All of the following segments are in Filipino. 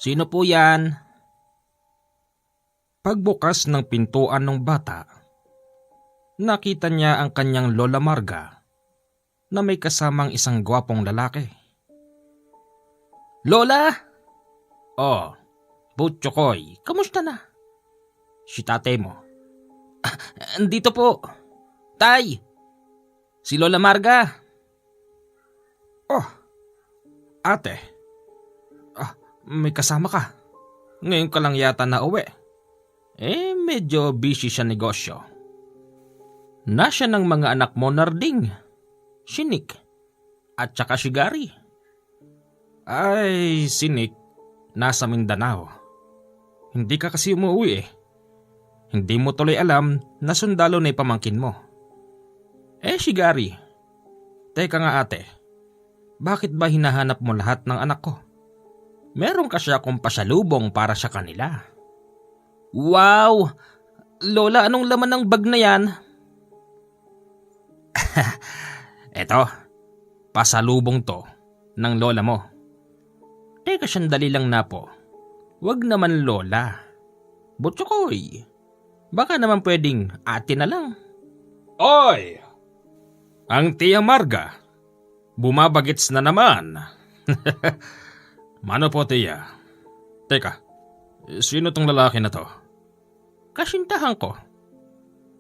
Sino po yan? Pagbukas ng pintuan ng bata, nakita niya ang kanyang Lola Marga na may kasamang isang gwapong lalaki. Lola! Oh, Butchokoy, kamusta na? Si tatay mo. Andito po. Tay! Si Lola Marga. Oh, ate. May kasama ka. Ngayon ka lang yata nauwi. Medyo busy sa negosyo. Nasya ng mga anak mo, Narding, si Nick, at saka si Gary. Ay, si Nick, nasa Mindanao. Hindi ka kasi umuwi eh. Hindi mo tuloy alam na sundalo na ipamangkin mo. Si Gary, teka nga ate, bakit ba hinahanap mo lahat ng anak ko? Meron kasi akong pasalubong para sa kanila. Wow! Lola, anong laman ng bag na yan? Eto, pasalubong to ng lola mo. Teka, sandali lang na po. Wag naman lola. Butchokoy, baka naman pwedeng ate na lang. Oy! Ang Tia Marga, bumabagits na naman. Mano po, Tia? Teka, sino tong lalaki na to? Kasintahan ko.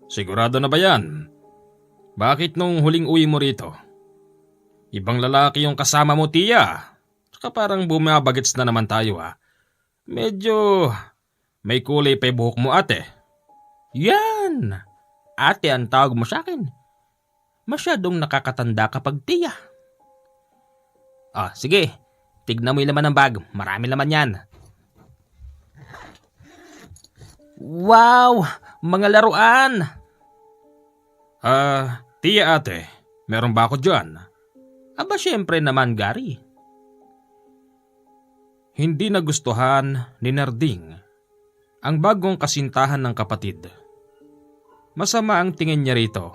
Sigurado na ba yan? Bakit nung huling uwi mo rito? Ibang lalaki yung kasama mo, Tia. Saka parang bumabagits na naman tayo ha. Medyo may kulay pa yung buhok mo, ate. Yan! Ate ang tawag mo sa akin. Masyadong nakakatanda kapag Tia. Sige. Tignan mo yung laman ng bag. Marami laman yan. Wow! Mga laruan! Tia ate, meron ba ako dyan? Aba syempre naman, Gary. Hindi nagustuhan ni Narding ang bagong kasintahan ng kapatid. Masama ang tingin niya rito.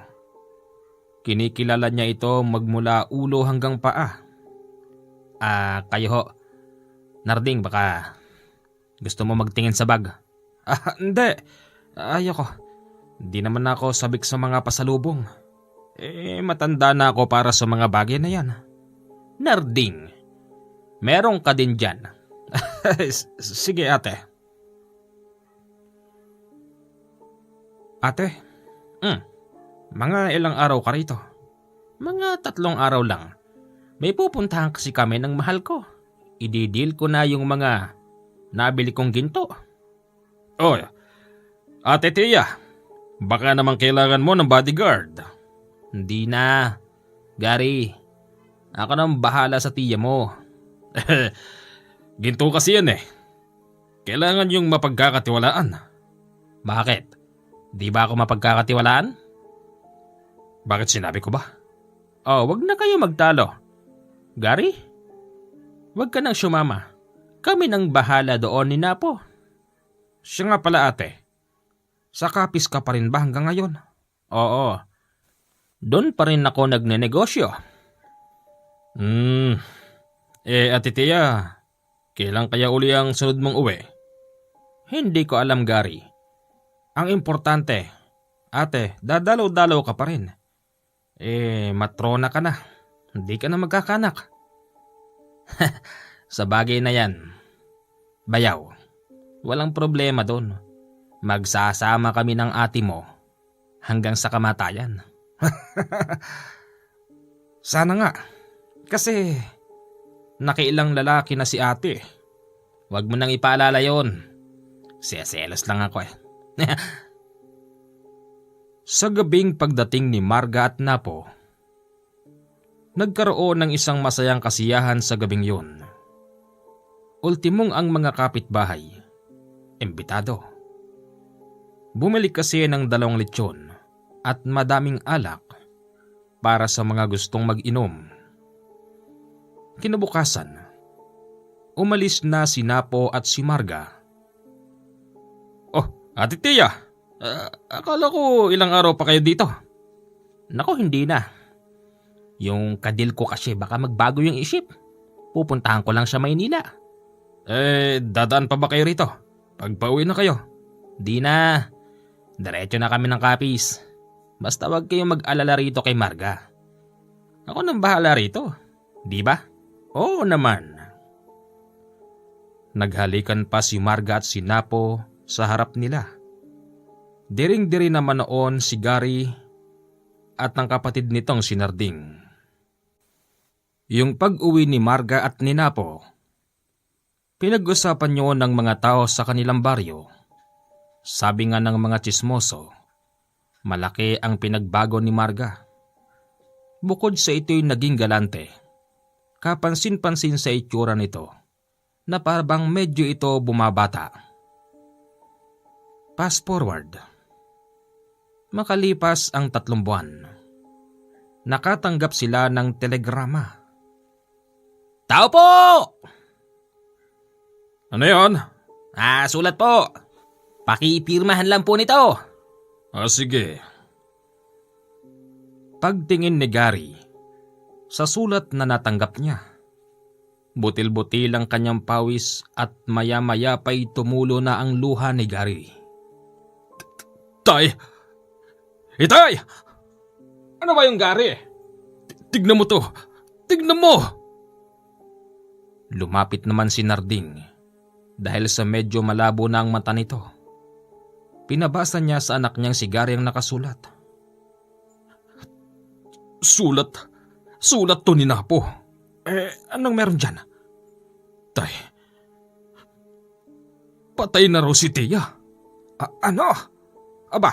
Kinikilala niya ito magmula ulo hanggang paa. Kayo ho. Narding, baka gusto mo magtingin sa bag? Hindi. Ayoko. Hindi naman ako sabik sa mga pasalubong. Matanda na ako para sa mga bagay na yan. Narding, meron ka din dyan. Sige ate. Ate, mga ilang araw ka rito? Mga 3 araw lang. May pupuntahan kasi kami ng mahal ko. Ididil ko na yung mga nabili kong ginto. Ate Tia, baka naman kailangan mo ng bodyguard. Hindi na, Gary. Ako nang bahala sa tiya mo. Ginto kasi yan eh. Kailangan yung mapagkakatiwalaan. Bakit? Di ba ako mapagkakatiwalaan? Bakit sinabi ko ba? Wag na kayo magtalo. Gary, wag ka nang sumama. Kami nang bahala doon ni Napo. Siya nga pala ate. Sa kapis ka pa rin ba hanggang ngayon? Oo. Doon pa rin ako nagnenegosyo. Ate Tia, kailan kaya uli ang sunod mong uwi? Hindi ko alam, Gary. Ang importante, ate, dadalaw-dalaw ka pa rin. Matrona ka na. Hindi ka na magkakanak. Sa bagay na yan, bayaw, walang problema doon. Magsasama kami ng ate mo hanggang sa kamatayan. Sana nga, kasi nakiilang lalaki na si ate. Huwag mo nang ipaalala yon. Seselos lang ako eh. Sa gabing pagdating ni Marga at Napo, nagkaroon ng isang masayang kasiyahan sa gabing yun. Ultimong ang mga kapitbahay, imbitado. Bumili kasi ng 2 lechon at madaming alak para sa mga gustong mag-inom. Kinabukasan, umalis na si Napo at si Marga. Ate Tia, akala ko ilang araw pa kayo dito. Nako, hindi na. Yung kadil ko kasi baka magbago yung isip. Pupuntahan ko lang sa Maynila. Dadaan pa ba kayo rito? Pagpauwi na kayo. Di na. Diretso na kami ng Capiz. Basta wag kayong mag-alala rito kay Marga. Ako nang bahala rito. Di ba? Oo naman. Naghalikan pa si Marga at si Napo sa harap nila. Diring-diri naman noon si Gary at ang kapatid nitong si Narding. Yung pag-uwi ni Marga at ni Napo, pinag-usapan niyo ng mga tao sa kanilang baryo. Sabi nga ng mga tsismoso, malaki ang pinagbago ni Marga. Bukod sa ito'y naging galante, kapansin-pansin sa itsura nito na parang medyo ito bumabata. Fast forward. Makalipas ang 3 buwan, nakatanggap sila ng telegrama. Tao po! Ano yon? Sulat po. Pakipirmahan lang po nito. Sige. Pagtingin ni Gary sa sulat na natanggap niya, butil-butil ang kanyang pawis at maya-maya pa'y tumulo na ang luha ni Gary. Tay! Itay! Ano ba yung Gary? Tignan mo to! Tignan mo! Lumapit naman si Narding dahil sa medyo malabo na ang mata nito. Pinabasa niya sa anak niyang si Gary ang nakasulat. Sulat to ni Napo. Anong meron dyan? Tay, patay na raw si Tia. Ano? Aba,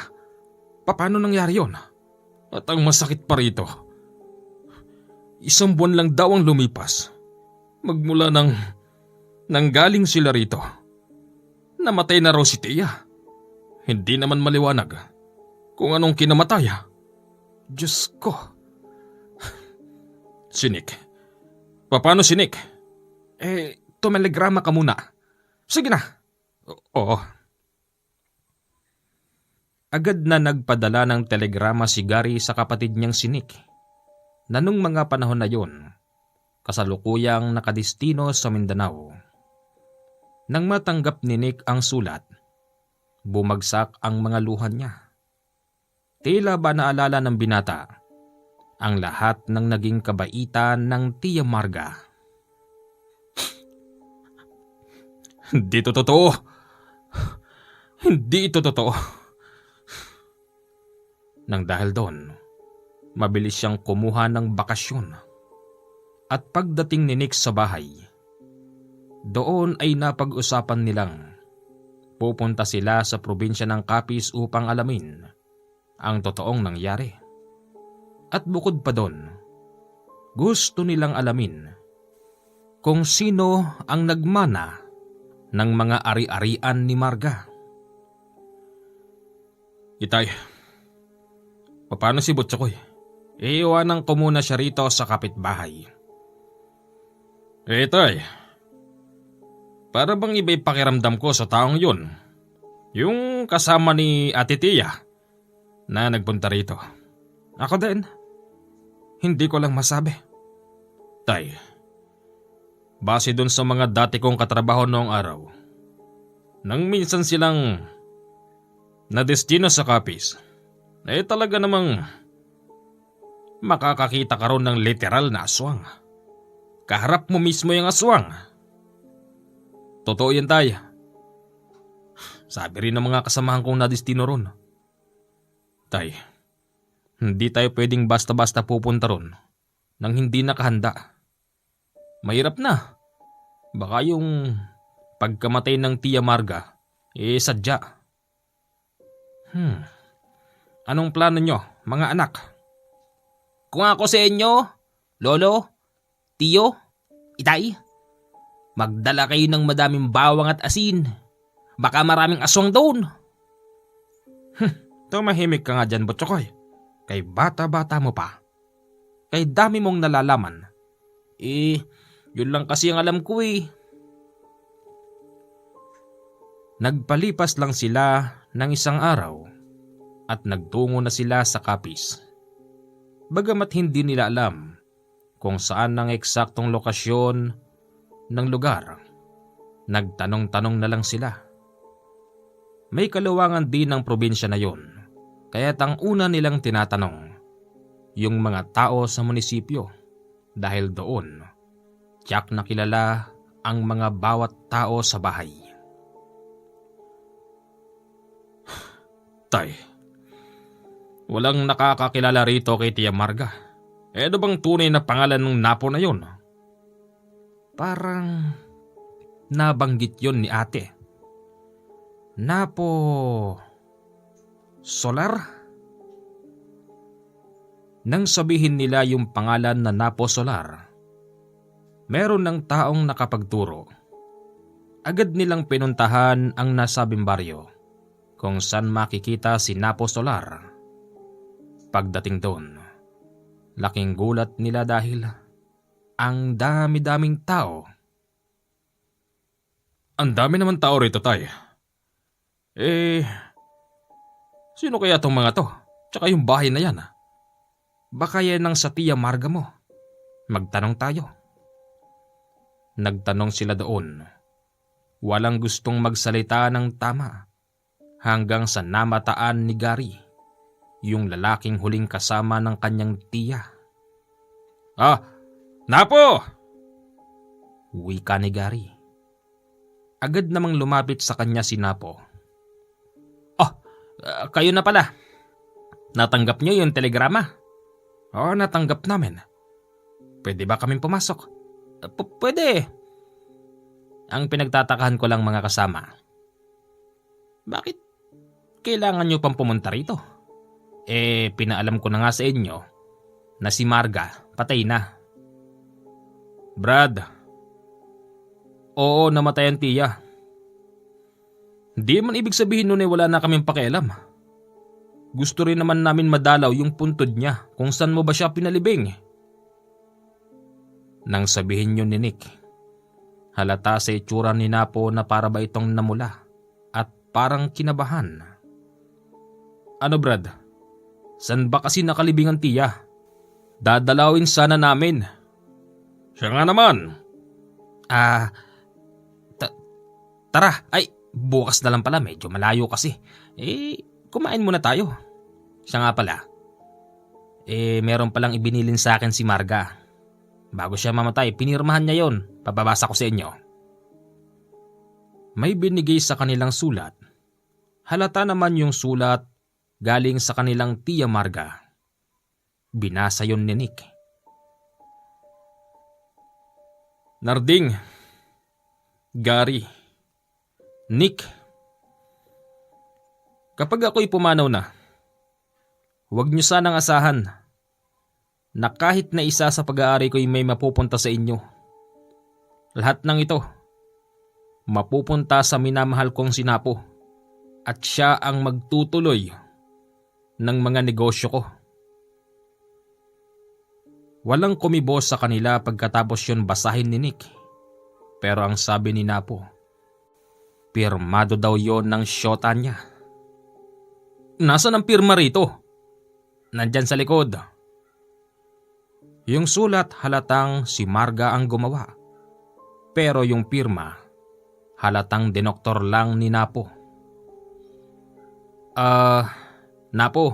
paano nangyari yon? At ang masakit pa rito, 1 buwan lang daw ang lumipas. Magmula nang galing sila rito, namatay na raw si Tia. Hindi naman maliwanag kung anong kinamatay. Diyos ko. Sinik. Paano sinik? Tumelegrama ka muna. Sige na. Oo. Agad na nagpadala ng telegrama si Gary sa kapatid niyang Sinik na nung mga panahon na yun, kasalukuyang nakadestino sa Mindanao. Nang matanggap ni Nick ang sulat, bumagsak ang mga luha niya. Tila ba naalala ng binata ang lahat ng naging kabaitan ng Tia Marga. Hindi ito totoo. Hindi ito totoo. Nang dahil doon, mabilis siyang kumuha ng bakasyon. At pagdating ni Nick sa bahay, doon ay napag-usapan nilang pupunta sila sa probinsya ng Capiz upang alamin ang totoong nangyari. At bukod pa doon, gusto nilang alamin kung sino ang nagmana ng mga ari-arian ni Marga. Itay, paano si Butchokoy? Iiwanan ko muna siya rito sa kapitbahay. Itay, para bang iba'y pakiramdam ko sa taong yun. Yung kasama ni Ate Tia na nagpunta rito. Ako din. Hindi ko lang masabi. Tay, base dun sa mga dati kong katrabaho noong araw, nang minsan silang nadestino sa Capiz, talaga namang makakakita ka ron ng literal na aswang. Kaharap mo mismo yung aswang. Totoo yan, Tay. Sabi rin ng mga kasamahan kong nadestino ron. Tay, hindi tayo pwedeng basta-basta pupunta ron nang hindi nakahanda. Mahirap na. Baka yung pagkamatay ng Tia Marga, sadya. Anong plano nyo, mga anak? Kung ako sa inyo, Lolo, Tiyo, Itay, magdala kayo ng madaming bawang at asin. Baka maraming aswang doon. Tumahimik ka nga dyan, Butchokoy. Kay bata-bata mo pa. Kay dami mong nalalaman. Yun lang kasi ang alam ko eh. Nagpalipas lang sila ng 1 araw at nagtungo na sila sa Capiz. Bagamat hindi nila alam kung saan ang eksaktong lokasyon ng lugar, Nagtanong-tanong na lang sila. May kaluwangan din ng probinsya na yon, kaya't ang una nilang tinatanong, yung mga tao sa munisipyo, dahil doon, tiyak na kilala ang mga bawat tao sa bahay. Tay, walang nakakakilala rito kay Tia Marga. Ano bang tunay na pangalan ng Napo na yon? Parang nabanggit yon ni ate. Napo Solar? Nang sabihin nila yung pangalan na Napo Solar, meron ng taong nakapagturo. Agad nilang pinuntahan ang nasabing baryo kung saan makikita si Napo Solar. Pagdating doon, laking gulat nila dahil ang dami-daming tao. Ang dami naman tao rito, tay. Sino kaya tong mga to? Tsaka yung bahay na yan. Baka yan ang sa Tia Marga mo. Magtanong tayo. Nagtanong sila doon. Walang gustong magsalita ng tama hanggang sa namataan ni Gary, yung lalaking huling kasama ng kanyang tiya. Napo! Wika ni Gary. Agad namang lumapit sa kanya si Napo. Kayo na pala. Natanggap niyo yung telegrama? Oo, natanggap namin. Pwede ba kaming pumasok? Pwede. Ang pinagtatakahan ko lang, mga kasama, bakit kailangan niyo pang pumunta rito? Pinaalam ko na nga sa inyo na si Marga patay na. Brad, oo, namatay ang tiya. Di man ibig sabihin nun wala na kaming pakialam. Gusto rin naman namin madalaw yung puntod niya kung saan mo ba siya pinalibing. Nang sabihin yun ni Nick, halata sa itsura ni Napo na para ba itong namula at parang kinabahan. Ano, Brad? San ba kasi nakalibing ang tiya? Dadalawin sana namin. Siya nga naman. Tara, bukas na lang pala, medyo malayo kasi. Kumain muna tayo. Siya nga pala. Meron palang ibinilin sa akin si Marga. Bago siya mamatay, pinirmahan niya yon. Papabasa ko sa inyo. May binigay sa kanilang sulat. Halata naman yung sulat galing sa kanilang Tia Marga. Binasa yon ni Nick. Narding, Gary, Nick, kapag ako'y pumanaw na, huwag niyo sanang asahan na kahit na isa sa pag-aari ko'y may mapupunta sa inyo. Lahat ng ito, mapupunta sa minamahal kong si Napo at siya ang magtutuloy ng mga negosyo ko. Walang kumibos sa kanila pagkatapos yun basahin ni Nick. Pero ang sabi ni Napo, pirmado daw yon ng syota niya. Nasaan ang pirma rito? Nandyan sa likod. Yung sulat halatang si Marga ang gumawa. Pero yung pirma, halatang dinoktor lang ni Napo. Napo,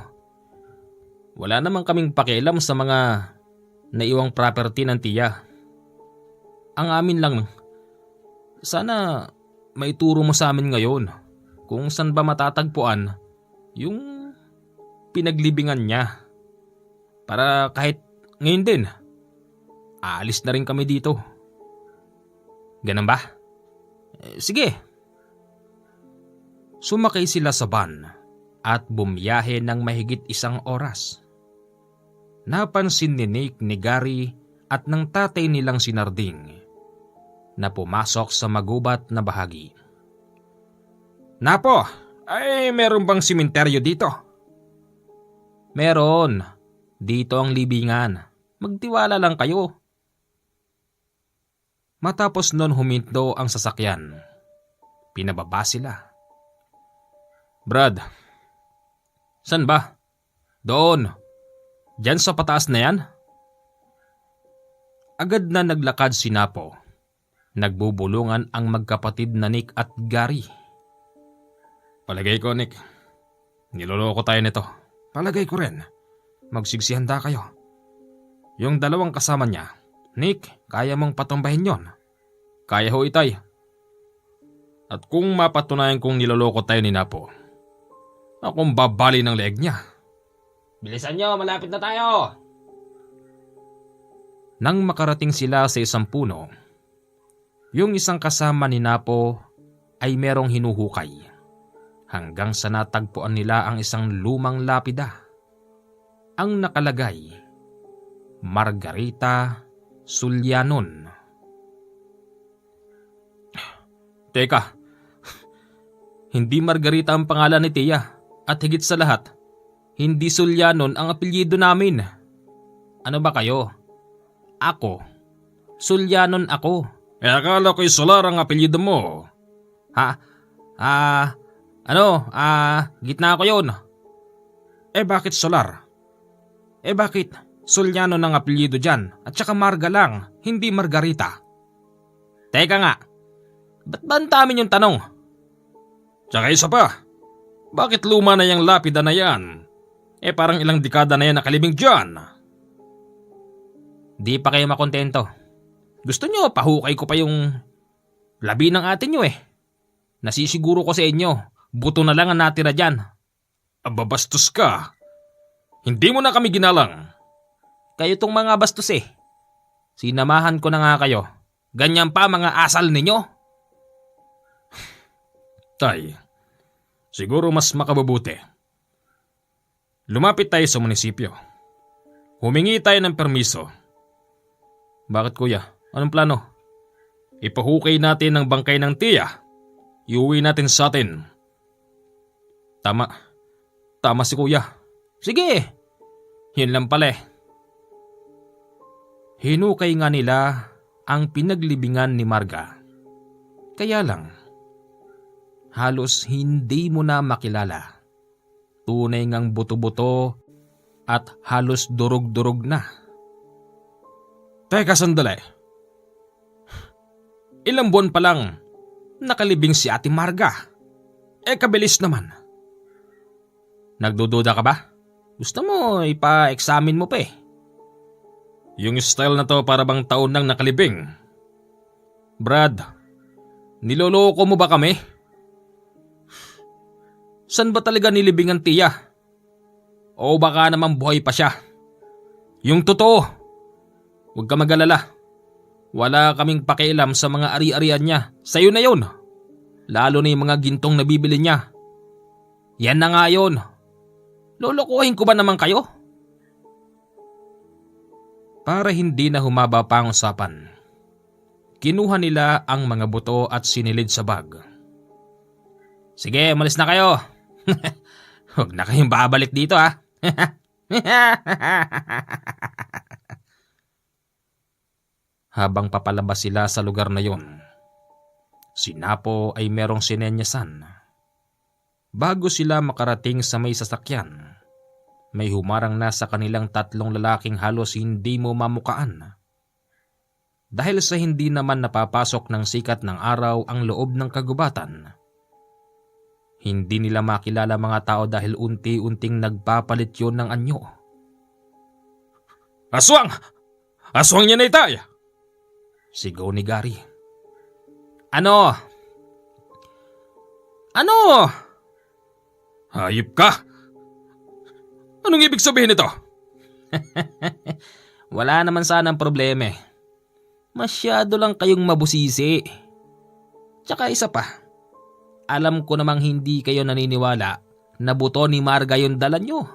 wala namang kaming pakialam sa mga naiwang property ng tiya. Ang amin lang, sana maituro mo sa amin ngayon kung saan ba matatagpuan yung pinaglibingan niya. Para kahit ngayon din, aalis na rin kami dito. Ganun ba? Sige. Sumakay sila sa van at bumiyahe ng mahigit 1 oras. Napansin ni Nick, ni Gary at ng tatay nilang si Narding na pumasok sa magubat na bahagi. Napo, meron bang simenteryo dito? Meron. Dito ang libingan. Magtiwala lang kayo. Matapos nun huminto ang sasakyan. Pinababa sila. Brad, san ba? Doon. Diyan sa pataas na yan? Agad na naglakad si Napo Nagbubulungan ang magkapatid na Nick at Gary. Palagay ko, Nick, niloloko tayo nito. Palagay ko rin. Magsigsihanda kayo. Yung dalawang kasama niya, Nick, kaya mong patumbahin yon? Kaya ho, Itay. At kung mapatunayan kong niloloko tayo ni Napo, akong babali ng leeg niya. Bilisan nyo, malapit na tayo! Nang makarating sila sa isang puno, yung isang kasama ni Napo ay merong hinuhukay hanggang sa natagpuan nila ang isang lumang lapida. Ang nakalagay, Margarita Sulyanon. Teka, hindi Margarita ang pangalan ni Tia at higit sa lahat, hindi Sulyanon ang apelyido namin. Ano ba kayo? Ako. Sulyanon ako. Akala ko'y Solar ang apelyido mo. Gitna ko yun. Bakit Solar? Bakit Sulyanon ang apelyido dyan at saka Marga lang, hindi Margarita? Teka nga, ba't ba ang dami yung tanong? Tsaka isa pa, bakit luma na yung lapida na yan? Parang ilang dekada na yan nakalibing dyan. Di pa kayo makontento. Gusto nyo pahukay ko pa yung labi ng atin nyo Nasisiguro ko sa inyo, buto na lang ang natira dyan. Ababastos ka. Hindi mo na kami ginalang. Kayo tong mga bastos Sinamahan ko na nga kayo. Ganyan pa mga asal ninyo. Tay, siguro mas makabubuti. Lumapit tayo sa munisipyo. Humingi tayo ng permiso. Bakit kuya? Anong plano? Ipahukay natin ang bangkay ng Tia. Iuwi natin sa atin. Tama. Tama si kuya. Sige. Yun lang pala Hinukay nga nila ang pinaglibingan ni Marga. Kaya lang, halos hindi mo na makilala. Tunay ngang buto-buto at halos durog-durog na. Teka sandali. Ilang buwan pa lang nakalibing si Ate Marga. Kabilis naman. Nagdududa ka ba? Gusto mo ipa-examine mo pa Yung style na to para bang taon nang nakalibing. Brad, niloloko mo ba kami? San ba talaga nilibing ang Tia? O baka naman buhay pa siya? Yung totoo. Huwag ka mag-alala. Wala kaming pakialam sa mga ari-arian niya. Sa'yo na yun. Lalo na yung mga gintong nabibili niya. Yan na nga yun. Lolokohin ko ba naman kayo? Para hindi na humaba pa ang usapan, kinuha nila ang mga buto at sinilid sa bag. Sige, umalis na kayo. Huwag na kayong babalik dito Habang papalabas sila sa lugar na yon, si Napo ay merong sinenyasan. Bago sila makarating sa may sasakyan, may humarang na sa kanilang tatlong lalaking halos hindi mo mamukaan. Dahil sa hindi naman napapasok ng sikat ng araw ang loob ng kagubatan, hindi nila makilala mga tao dahil unti-unting nagpapalit yun ng anyo. Aswang! Aswang niya na Itay! Sigaw ni Gary. Ano? Hayop ka! Anong ibig sabihin nito? Wala naman sanang problema Masyado lang kayong mabusisi. Tsaka isa pa, alam ko namang hindi kayo naniniwala na buto ni Marga yung dala nyo.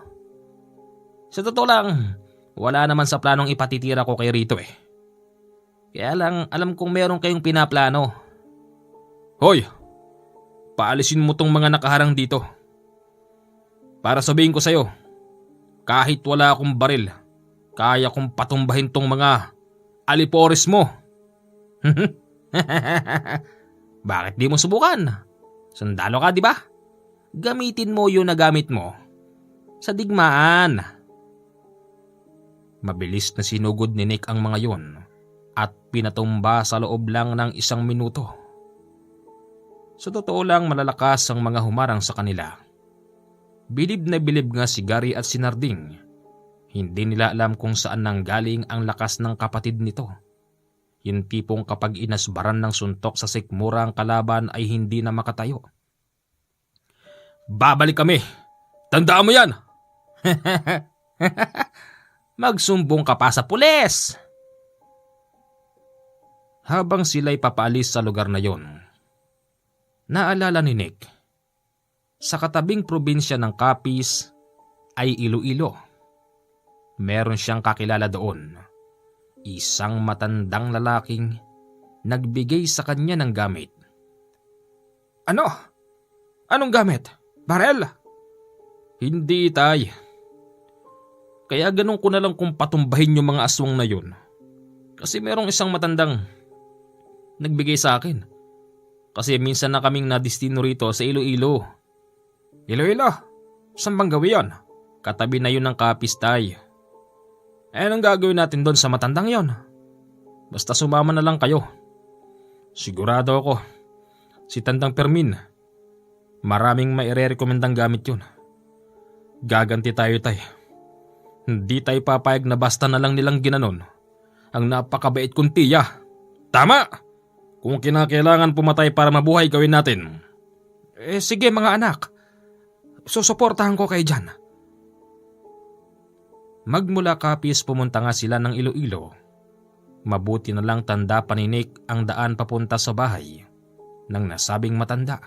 Sa totoo lang, wala naman sa planong ipatitira ko kay Rito Kaya lang alam kong meron kayong pinaplano. Hoy! Paalisin mo tong mga nakaharang dito. Para sabihin ko sa'yo, kahit wala akong baril, kaya kong patumbahin tong mga alipores mo. Bakit di mo subukan? Sundalo ka, di ba? Gamitin mo yung nagamit mo sa digmaan. Mabilis na sinugod ni Nick ang mga yon at pinatumba sa loob lang ng 1 minuto. Sa totoo lang malalakas ang mga humarang sa kanila. Bilib na bilib nga si Gary at si Narding. Hindi nila alam kung saan nanggaling ang lakas ng kapatid nito. Yung tipong kapag inasbaran ng suntok sa sikmura ang kalaban ay hindi na makatayo. "Babalik kami! Tandaan mo yan!" Magsumbong ka pa sa pulis! Habang sila'y papaalis sa lugar na yon, naalala ni Nick, sa katabing probinsya ng Capiz ay Iloilo. Meron siyang kakilala doon, isang matandang lalaking nagbigay sa kanya ng gamit. Ano? Anong gamit? Barel? Hindi, tay. Kaya ganun ko na lang kung patumbahin yung mga aswang na yun. Kasi merong isang matandang nagbigay sa akin. Kasi minsan na kaming nadistino rito sa Iloilo. Iloilo? Saan bang gawi yun? Katabi na yun ng Capiz, tay. Anong gagawin natin doon sa matandang yon? Basta sumama na lang kayo. Sigurado ako, si Tandang Fermin, maraming maire-rekomendang gamit yun. Gaganti tayo, tay. Hindi tayo papayag na basta na lang nilang ginanon ang napakabait kong tiya. Tama! Kung kinakailangan pumatay para mabuhay, gawin natin. Sige mga anak, susuportahan ko kayo dyan. Magmula Capiz pumunta nga sila ng Iloilo. Mabuti na lang tanda pa ni Nick ang daan papunta sa bahay ng nasabing matanda.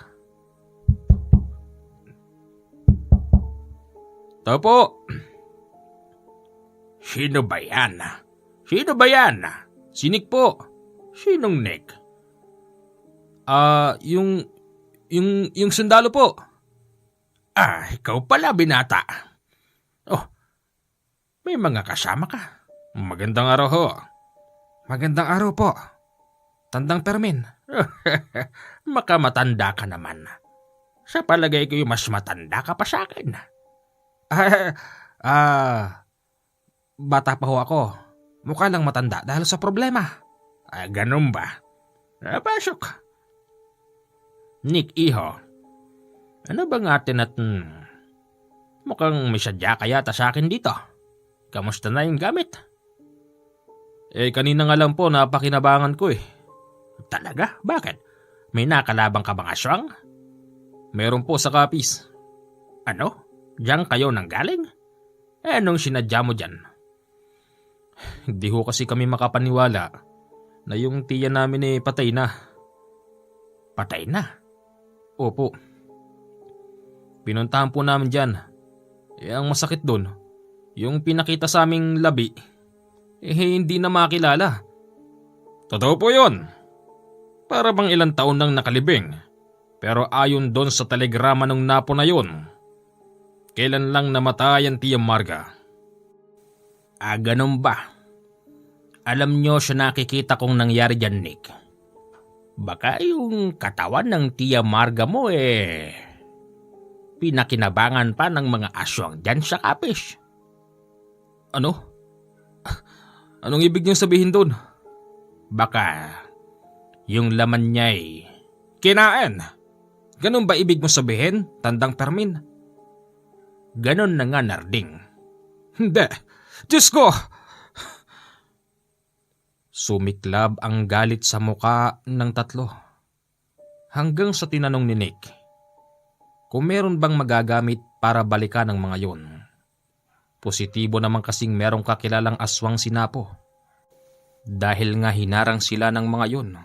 "Tao po." "Sino ba yan? Sino ba yan?" "Si Nick po." "Sinong Nick?" Yung sundalo po." Ikaw pala, binata. Oh, may mga kasama ka. Magandang araw ho." "Magandang araw po, Tandang Fermin." Makamatanda ka naman. Sa palagay ko mas matanda ka pa sa akin. Bata pa ho ako. Mukha lang matanda dahil sa problema. Ganun ba? Pasok. Nick, iho. Ano bang atin at mukhang may sadya kaya ta sa akin dito? Kamusta na yung gamit? Kanina nga lang po napakinabangan ko eh. Talaga? Bakit? May nakalabang ka bang aswang? Meron po sa Capiz. Ano? Diyan kayo nanggaling? Anong sinadya mo dyan? Hindi ho kasi kami makapaniwala na yung tiya namin patay na. Patay na? Opo. Pinuntahan po namin dyan. Ang masakit doon, yung pinakita sa aming labi, hindi na makilala. Totoo po yun. Para bang ilang taon nang nakalibing. Pero ayon doon sa telegrama ng napo na yun, kailan lang namatay ang tiya Marga. Ganun ba? Alam nyo sa nakikita kong nangyari dyan, Nick. Baka yung katawan ng tiya Marga mo pinakinabangan pa ng mga aswang dyan sa Capiz. Ano? Anong ibig niyong sabihin doon? Baka yung laman niya'y kinain. Ganun ba ibig mo sabihin, Tandang Fermin? Ganun na nga, Narding. Hindi. Diyos ko! Sumiklab ang galit sa muka ng tatlo. Hanggang sa tinanong ni Nick kung meron bang magagamit para balikan ang mga yon. Positibo naman kasing merong kakilalang aswang sinapo. Dahil nga hinarang sila ng mga yon.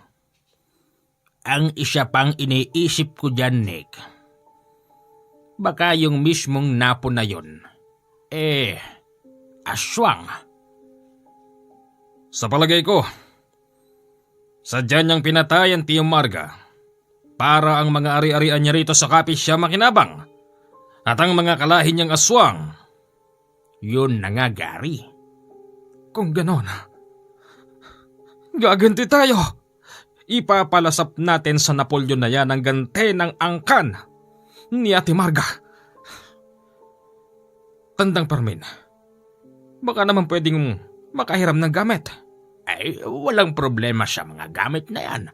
Ang isa pang iniisip ko dyan, Nick. Baka yung mismong napo na yon, aswang. Sa palagay ko, sadya niyang pinatay ang Tio Marga para ang mga ari-arian niya rito sa Capiz siya makinabang at ang mga kalahin niyang aswang. Yun na nga, Gary. Kung ganon, gaganti tayo. Ipapalasap natin sa Napoleon na yan ang gante ng angkan ni Ate Marga. Tandang Fermin, baka naman pwedeng makahiram ng gamit. Ay, walang problema sa mga gamit na yan.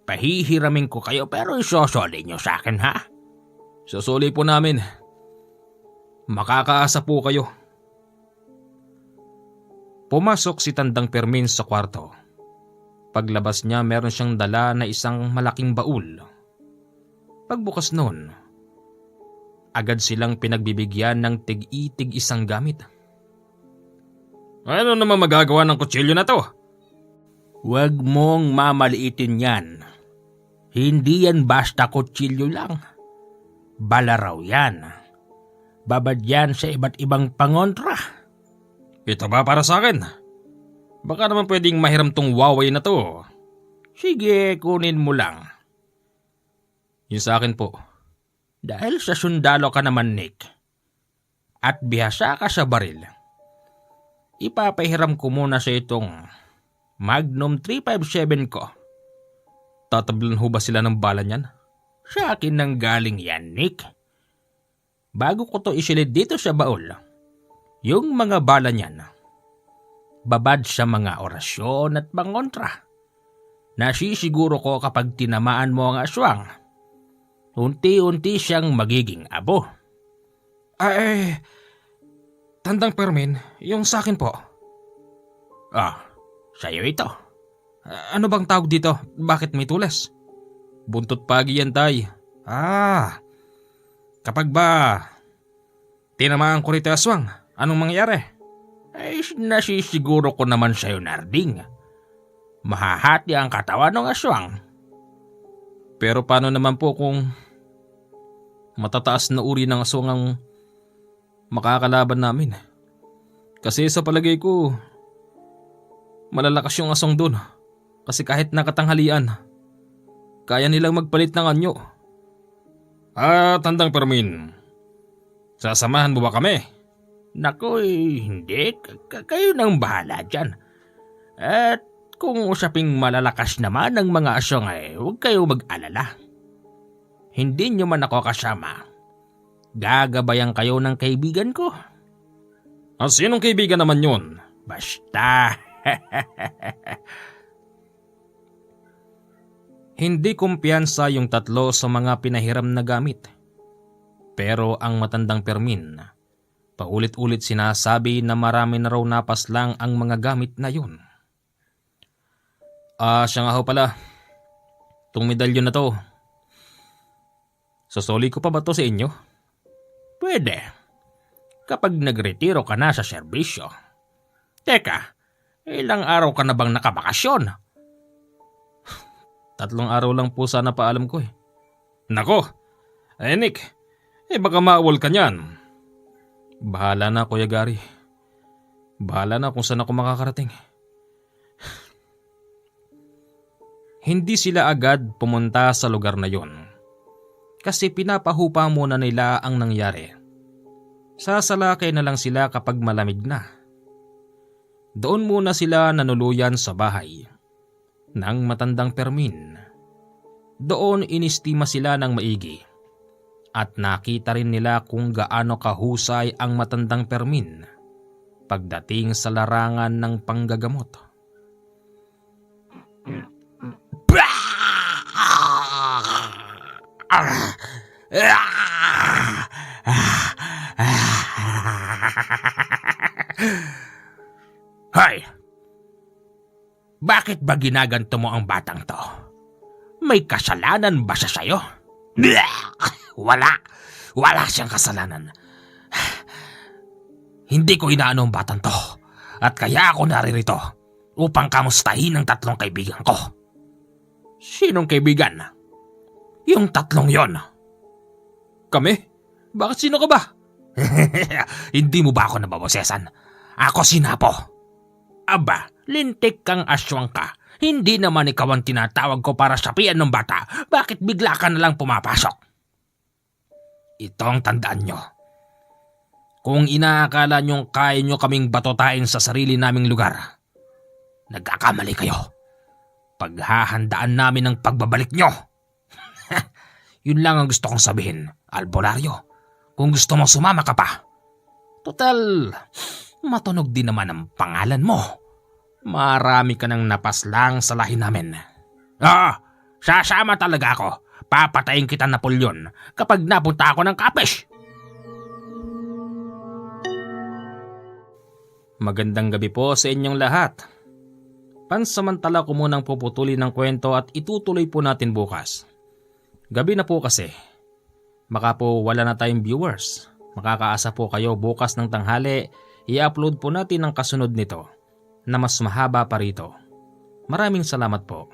Pahihiramin ko kayo pero isosoli nyo sa akin, ha? Susuli po namin. Makakaasa po kayo. Pumasok si Tandang Fermin sa kwarto. Paglabas niya, meron siyang dala na isang malaking baul. Pagbukas noon, agad silang pinagbibigyan ng tig-itig isang gamit. Ano naman magagawa ng kutsilyo na to? Huwag mong mamaliitin yan. Hindi yan basta kutsilyo lang. Bala raw yan. Babad yan sa iba't ibang pangontra. Ito ba para sa akin? Baka naman pwedeng mahiram tong Huawei na to. Sige, kunin mo lang. Yung sa akin po. Dahil sa sundalo ka naman, Nick, at bihasa ka sa baril, ipapahiram ko muna sa itong Magnum 357 ko. Tatablan ho ba sila ng bala niyan? Sa akin nang galing yan, Nick. Bago ko to isilid dito sa baul, yung mga bala niyan, babad sa mga orasyon at pangontra. Nasisiguro ko kapag tinamaan mo ang aswang, unti-unti siyang magiging abo. Ay, Tandang Fermin, yung sa akin po. Sa'yo ito. Ano bang tawag dito? Bakit may tules? Buntot pagi yan, tay. Kapag ba tinamaan ko rito aswang, anong mangyayari? Ay, nasisiguro ko naman sa'yo, Narding. Mahahati ang katawan ng aswang. Pero paano naman po kung matataas na uri ng aswang ang makakalaban namin? Kasi sa palagay ko, malalakas yung aswang doon. Kasi kahit nakatanghalian, kaya nilang magpalit ng anyo. Tandang Fermin, sasamahan mo ba kami? Naku, hindi. Kayo nang bahala dyan. At kung usaping malalakas naman ang mga aswang huwag kayo mag-alala. Hindi nyo man ako kasama. Gagabayan kayo ng kaibigan ko. Sinong kaibigan naman yun? Basta. Hindi kumpiyansa yung tatlo sa mga pinahiram na gamit. Pero ang matandang Fermin, paulit-ulit sinasabi na marami na raw napaslang ang mga gamit na yun. Siya nga ho pala. Itong medalyon na to. Susoli ko pa ba to sa inyo? Pwede. Kapag nagretiro ka na sa serbisyo. Teka, ilang araw ka na bang nakabakasyon? 3 araw lang po sana pa alam ko eh. Nako, Nick, baka maawol ka niyan. Bahala na, Kuya Gary. Bahala na kung saan ako makakarating. Hindi sila agad pumunta sa lugar na yon. Kasi pinapahupa muna nila ang nangyari. Sasalakay na lang sila kapag malamig na. Doon muna sila nanuluyan sa bahay ng matandang Fermin. Doon inistima sila ng maigi at nakita rin nila kung gaano kahusay ang matandang Fermin pagdating sa larangan ng panggagamot. Hoy! Bakit ba ginaganto mo ang batang to? May kasalanan ba siya sa'yo? Wala. Wala siyang kasalanan. Hindi ko inaano ang batang to at kaya ako naririto upang kamustahin ang 3 kaibigan ko. Sinong kaibigan? Yung 3 yon. Kami? Bakit sino ka ba? Hindi mo ba ako nababosesan? Ako si Napo. Aba, lintik kang aswang ka. Hindi naman ikaw ang tinatawag ko para sapian ng bata. Bakit bigla ka nalang pumapasok? Ito ang tandaan nyo. Kung inaakala nyong kaya nyo kaming batotain sa sarili naming lugar, nagkakamali kayo. Paghahandaan namin ang pagbabalik nyo. Yun lang ang gusto kong sabihin, Alborario. Kung gusto mo sumama ka pa. Total, matunog din naman ang pangalan mo. Marami ka nang napaslang sa lahi namin. Oo, sasama talaga ako. Papatayin kita, Napoleon, kapag napunta ako ng Kapish. Magandang gabi po sa inyong lahat. Pansamantala ko munang puputulin ng kwento at itutuloy po natin bukas. Gabi na po kasi. Baka po wala na tayong viewers. Makakaasa po kayo bukas ng tanghali, i-upload po natin ang kasunod nito na mas mahaba pa rito. Maraming salamat po.